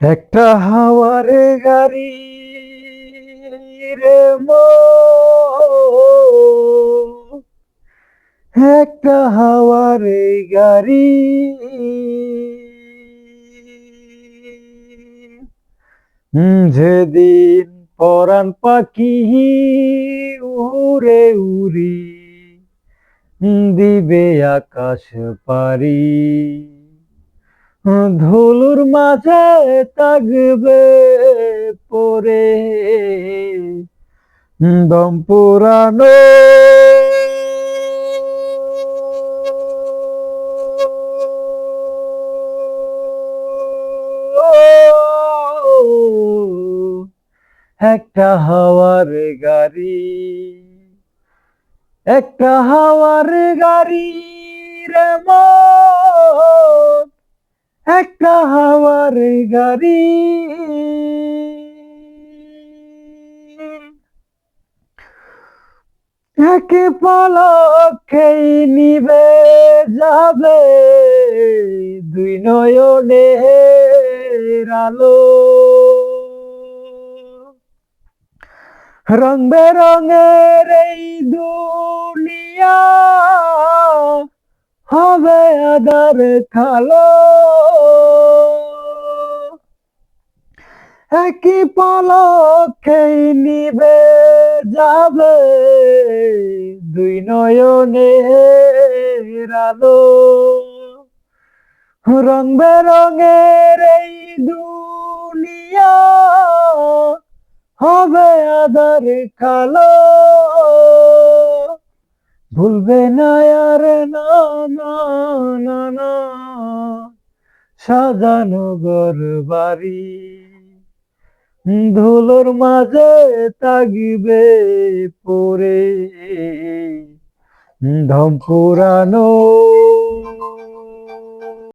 একটা হাওয়ারে গাড়ি রে মন, একটা হাওয়ারে গাড়ি। যেদিন পরাণ পাখি উড়ে উড়ি দিবে আকাশ পারি, ধুলুর মাঝে থাকবে পরে দম পুরানো। একটা হাওয়ার গাড়ি, একটা হাওয়ার গাড়ি রে মন, একটা হাওয়ার গাড়ি। একে পলকেই নিবে যাবে দুই নয়নের আলো। রং বেরঙের এই দুনিয়া হবে আধার কালো। একই পলকেই নিবে যাবে দুই নয়নের আলো। রং বেরঙের এই দুনিয়া হবে আধার কালো। ভুলবে না আর না না না না সাজানো ঘর বাড়ি, ধুলোর মাঝে থাকবে পরে ধম পুরানো।